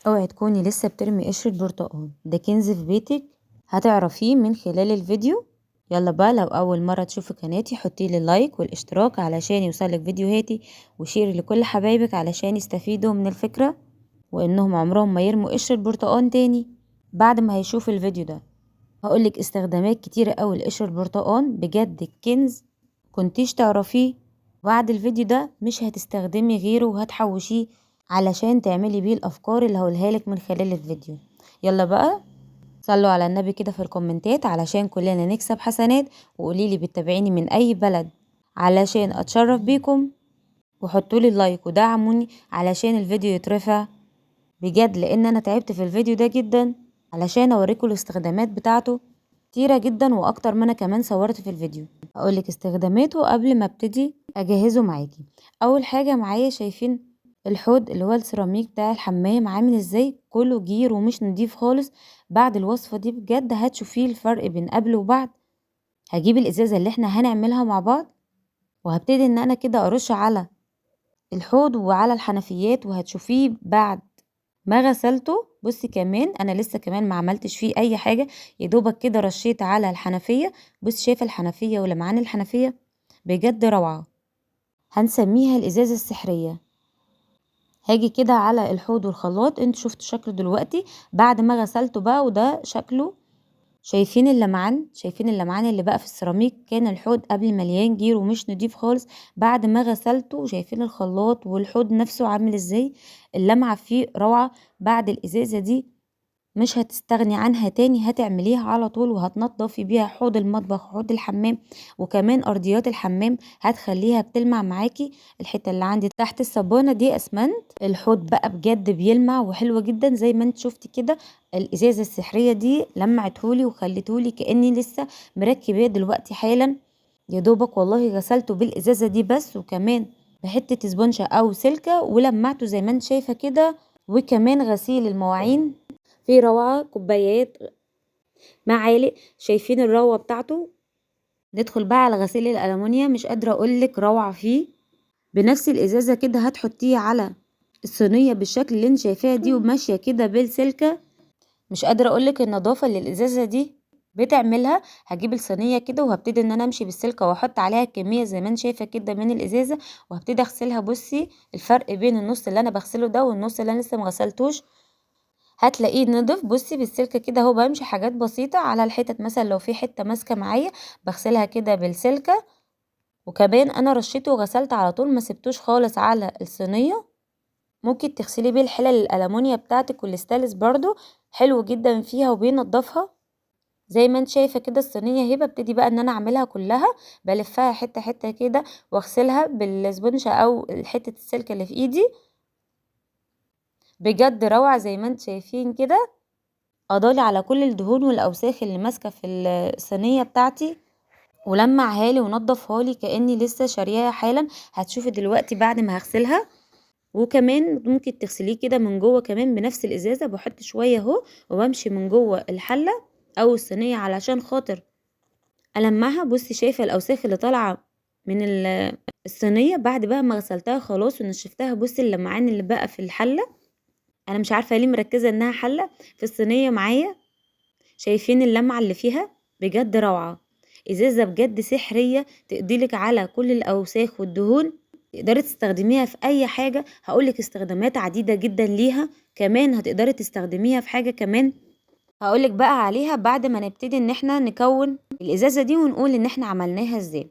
اوعي تكوني لسه بترمي قشرة برتقال، ده كنز في بيتك هتعرفيه من خلال الفيديو. يلا بقى، لو اول مرة تشوفي قناتي حطيلي اللايك والاشتراك علشان يوصلك فيديوهاتي، وشير لكل حبايبك علشان يستفيدوا من الفكرة وانهم عمرهم ما يرموا قشرة برتقال تاني بعد ما هيشوفوا الفيديو ده. هقولك استخدامات كتيرة اوي لقشرة البرتقال، بجد كنز كنتيش تعرفيه. بعد الفيديو ده مش هتستخدمي غيره وهتحوشيه علشان تعملي بيه الافكار اللي هقولها لك من خلال الفيديو. يلا بقى، صلوا على النبي كده في الكومنتات علشان كلنا نكسب حسنات، وقوليلي بتتابعيني من اي بلد علشان اتشرف بيكم، وحطولي اللايك ودعموني علشان الفيديو يترفع بجد، لان انا تعبت في الفيديو ده جدا علشان اوريكم الاستخدامات بتاعته كتيرة جدا واكتر ما انا كمان صورت في الفيديو. هقولك استخداماته قبل ما ابتدي اجهزه معاكي. اول حاجة معايا، شايفين الحوض اللي هو السيراميك بتاع الحمام عامل ازاي؟ كله جير ومش نضيف خالص. بعد الوصفة دي بجد هتشوفيه الفرق بين قبل وبعد. هجيب الازازة اللي احنا هنعملها مع بعض، وهبتدي ان انا كده ارش على الحوض وعلى الحنفيات، وهتشوفيه بعد ما غسلته. بصي كمان انا لسه كمان ما عملتش فيه اي حاجة، يا دوبك كده رشيت على الحنفية. بصي شايفه الحنفية ولمعان الحنفية؟ بجد روعة. هنسميها الازازة السحرية. هاجي كده على الحوض والخلاط، انتوا شفتوا شكله دلوقتي بعد ما غسلته بقى، وده شكله. شايفين اللمعان؟ شايفين اللمعان اللي بقى في السيراميك؟ كان الحوض قبل مليان جير ومش نضيف خالص، بعد ما غسلته شايفين الخلاط والحوض نفسه عامل ازاي؟ اللمعة فيه روعة. بعد الازازة دي مش هتستغني عنها تاني، هتعمليها على طول وهتنضفي بيها حوض المطبخ وحوض الحمام وكمان ارضيات الحمام، هتخليها بتلمع معاكي. الحته اللي عندي تحت الصابونه دي اسمنت، الحوض بقى بجد بيلمع وحلوه جدا زي ما انت شفتي كده. الازازه السحريه دي لمعتهولي وخلتهولي كاني لسه مركباه دلوقتي حالا. يا دوبك والله غسلته بالازازه دي بس، وكمان بحته اسبونشه او سلكه ولمعته زي ما انت شايفه كده. وكمان غسيل المواعين في روعة، كوبايات، معالق، شايفين الروعة بتاعته؟ ندخل بقى على غسيل الألمونيا، مش قادرة أقولك روعة فيه. بنفس الإزازة كده هتحطيه على الصينية بالشكل اللي انت شايفاها دي وماشية كده بالسلكة. مش قادرة أقولك النظافة اللي الإزازة دي بتعملها. هجيب الصينية كده وهبتدي ان انا امشي بالسلكة واحط عليها الكمية زي ما انت شايفة كده من الإزازة، وهبتدي اغسلها. بصي الفرق بين النص اللي انا بغسله ده والنص اللي انا لسه مغسلتوش، هتلاقيه نضف. بصي بالسلكة كده اهو، بمشي حاجات بسيطة على الحتت، مثلا لو في حتة ماسكة معايا بغسلها كده بالسلكة. وكمان انا رشيته وغسلت على طول، ما سبتوش خالص على الصينية. ممكن تغسلي بيه الحلل الألمونيا بتاعتك والستانلس برضو، حلو جدا فيها وبينضفها. زي ما انت شايفة كده الصينية اهي، ببتدي بقى ان انا اعملها كلها، بلفها حتة حتة كده واغسلها بالسبونشة او حتة السلكة اللي في ايدي. بجد روعة زي ما انت شايفين كده. قضالي على كل الدهون والاوساخ اللي ماسكه في الصينيه بتاعتي، ولمعها لي ونضفها لي كاني لسه شارياها حالا. هتشوفي دلوقتي بعد ما هغسلها. وكمان ممكن تغسليه كده من جوه كمان بنفس الازازه، بحط شويه اهو وبمشي من جوه الحله او الصينيه علشان خاطر المعها. بصي شايفه الاوساخ اللي طالعه من الصينيه بعد بقى ما غسلتها خلاص ونشفتها؟ بصي اللمعان اللي بقى في الحله. انا مش عارفه ليه مركزه انها حله في الصينيه معايا. شايفين اللمعة اللي فيها؟ بجد روعة. ازازة بجد سحرية تقضيلك على كل الاوساخ والدهون. تقدري تستخدميها في اي حاجة، هقولك استخدامات عديدة جدا ليها. كمان هتقدري تستخدميها في حاجة كمان هقولك بقى عليها بعد ما نبتدي ان احنا نكون الازازة دي ونقول ان احنا عملناها ازاي.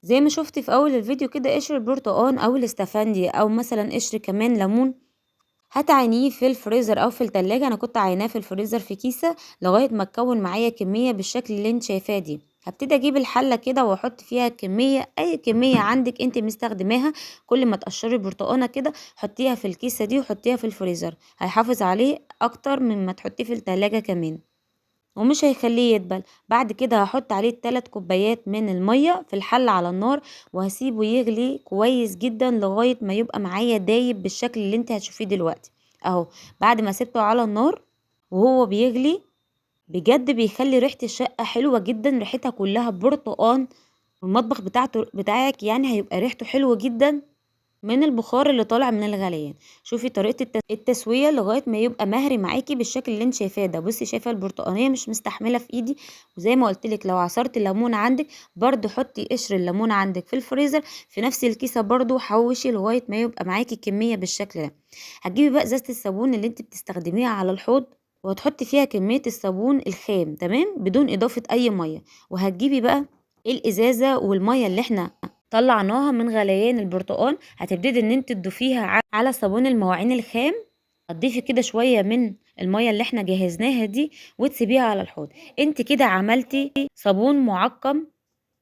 زي ما شفتي في اول الفيديو كده، قشر البرتقال او الاستفندي او مثلا قشر كمان ليمون، هتعينيه في الفريزر او في التلاجة. انا كنت عيناه في الفريزر في كيسة لغاية ما تكون معايا كمية بالشكل اللي انت شايفاه دي. هبتدي اجيب الحلة كده واحط فيها كمية، اي كمية عندك انت مستخدماها. كل ما تقشري برتقانة كده حطيها في الكيسة دي وحطيها في الفريزر، هيحافظ عليه اكتر من ما تحطيه في التلاجة كمان، ومش هيخليه يدبل. بعد كده هحط عليه 3 كوبايات من المية في الحلة على النار، وهسيبه يغلي كويس جدا لغاية ما يبقى معايا دايب بالشكل اللي انت هتشوفيه دلوقتي اهو. بعد ما سبته على النار وهو بيغلي، بجد بيخلي ريحة الشقة حلوة جدا، ريحتها كلها برتقان. المطبخ بتاعك يعني هيبقى ريحته حلوة جدا. من البخار اللي طالع من الغليان. شوفي طريقة التسوية لغاية ما يبقى مهري معاكي بالشكل اللي انت شايفاه ده. بصي شايفة البرتقانية مش مستحملة في ايدي، وزي ما قلتلك لو عصرت الليمون عندك برضو حطي قشر الليمون عندك في الفريزر في نفس الكيسة برضو، حوشي لغاية ما يبقى معاكي كمية بالشكل ده. هتجيبي بقى ازازة الصابون اللي انت بتستخدميها على الحوض، وهتحطي فيها كمية الصابون الخام تمام بدون اضافة اي مية. وهتجيبي بقى الازازة والمية اللي احنا طلعناها من غليان البرتقال، هتبتدي ان انت تضيفيها على صابون المواعين الخام. هتضيفي كده شوية من المية اللي احنا جهزناها دي وتسيبيها على الحوض. انت كده عملتي صابون معقم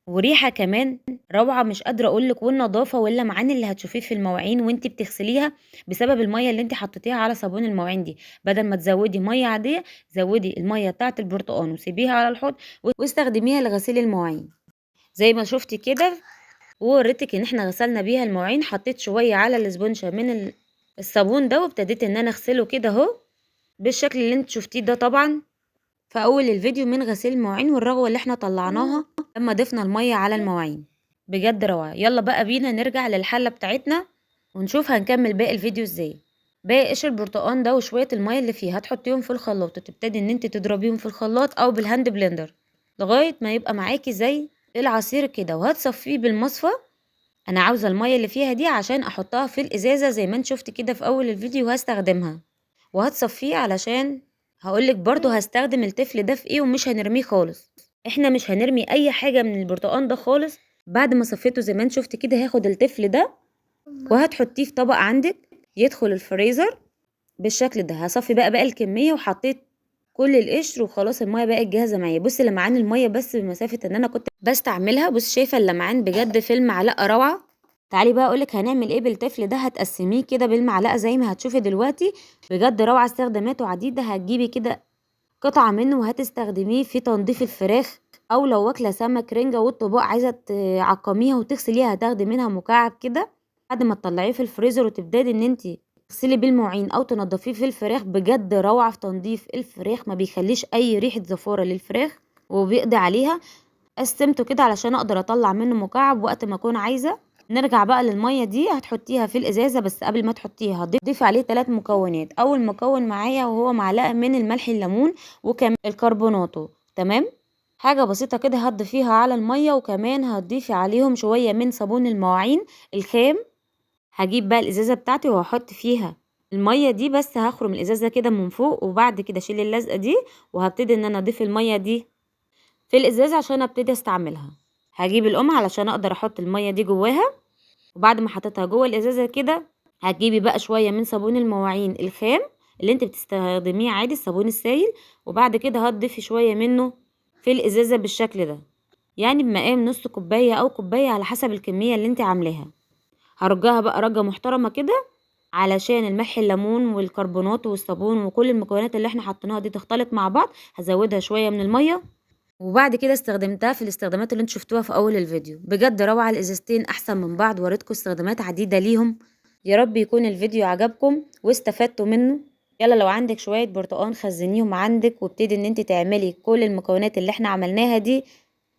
وريحة كمان روعة، مش قادرة اقولك، والنظافة واللمعان اللي هتشوفيه في المواعين وانت بتغسليها بسبب المية اللي انت حطيتيها على صابون المواعين دي. بدل ما تزودي مية عادية، زودي المية بتاعت البرتقال وسيبيها على الحوض واستخدميها لغسيل المواعين. زي ما شفتي كده ووريتك ان احنا غسلنا بيها المواعين، حطيت شويه على الاسبونشه من الصابون ده وابتديت ان انا اغسله كده اهو بالشكل اللي انت شفتيه ده طبعا في اول الفيديو من غسيل المواعين والرغوه اللي احنا طلعناها لما ضفنا الميه على المواعين. بجد روعه. يلا بقى بينا نرجع للحله بتاعتنا ونشوف هنكمل باقي الفيديو ازاي. باقي قشر البرتقان ده وشويه الميه اللي فيه هتحطيهم في الخلاط وتبتدي ان انت تضربيهم في الخلاط او بالهاند بلندر لغايه ما يبقى معاكي زي العصير كده، وهتصفيه بالمصفى. انا عاوزه الميه اللي فيها دي عشان احطها في الازازه زي ما انت شفتي كده في اول الفيديو، وهستخدمها وهتصفيه علشان هقولك برضو هستخدم التفل ده في ايه، ومش هنرميه خالص. احنا مش هنرمي اي حاجه من البرتقان ده خالص. بعد ما صفيته زي ما انت شفتي كده هاخد التفل ده وهتحطيه في طبق عندك يدخل الفريزر بالشكل ده. هصفي بقى الكميه وحطيت كل القشر وخلاص الميه بقت جاهزه معايا. بصي لمعان الميه بس بمسافه ان انا كنت بستعملها. بص شايفه اللمعان بجد في المعلقه روعه. تعالي بقى اقولك هنعمل ايه بالتفل ده. هتقسميه كده بالمعلقه زي ما هتشوفي دلوقتي. بجد روعه، استخداماته عديده. هتجيبي كده قطعه منه وهتستخدميه في تنظيف الفراخ، او لو واكله سمك رنجه والطباق عايزه تعقميها وتغسليها هتاخدي منها مكعب كده بعد ما تطلعيه في الفريزر وتبتدي ان انت تغسلي بالمواعين او تنضفيه في الفراخ. بجد روعه في تنظيف الفراخ، ما بيخليش اي ريحه زفاره للفراخ وبيقضي عليها. قسمته كده علشان اقدر اطلع منه مكعب وقت ما اكون عايزه. نرجع بقى للميه دي، هتحطيها في الازازه بس قبل ما تحطيها هتضيفي عليه 3 مكونات. اول مكون معايا وهو معلقه من الملح الليمون وكمان الكربوناتو تمام. حاجه بسيطه كده هتضيفيها على الميه، وكمان هتضيفي عليهم شويه من صابون المواعين الخام. هجيب بقى الازازه بتاعتي وهحط فيها الميه دي، بس هخرم الازازه كده من فوق وبعد كده اشيل اللزقه دي وهبتدي ان انا اضيف الميه دي في الازازه عشان ابتدي استعملها. هجيب القمع علشان اقدر احط الميه دي جواها، وبعد ما حطيتها جوه الازازه كده هتجيبي بقى شويه من صابون المواعين الخام اللي انت بتستخدميه عادي الصابون السائل، وبعد كده هتضيفي شويه منه في الازازه بالشكل ده، يعني بمقام نص كوبايه او كوبايه على حسب الكميه اللي انت عاملاها. هرجها بقى رجه محترمه كده علشان الملح الليمون والكربونات والصابون وكل المكونات اللي احنا حطيناها دي تختلط مع بعض. هزودها شويه من الميه، وبعد كده استخدمتها في الاستخدامات اللي انتوا شفتوها في اول الفيديو. بجد روعة، الازازتين احسن من بعض، وريتكم استخدامات عديدة ليهم. يا رب يكون الفيديو عجبكم واستفدتوا منه. يلا لو عندك شوية برتقان خزنيهم عندك وابتدي ان انت تعملي كل المكونات اللي احنا عملناها دي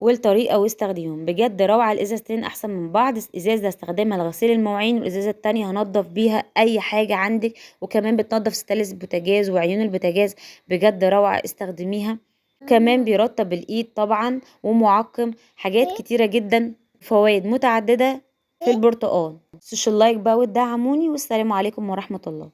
والطريقة واستخدميهم. بجد روعة، الازازتين احسن من بعض. ازازة استخدمها لغسيل المواعين والازازة التانية هنضف بيها اي حاجة عندك، وكمان بتنضف ستانلس البوتاجاز وعيون البوتاجاز. بجد روعة، استخدميها. كمان بيرطب الايد طبعا ومعقم، حاجات كتيرة جدا، فوائد متعددة في البرتقال. سوشيال لايك بقى وتدعموني، والسلام عليكم ورحمة الله.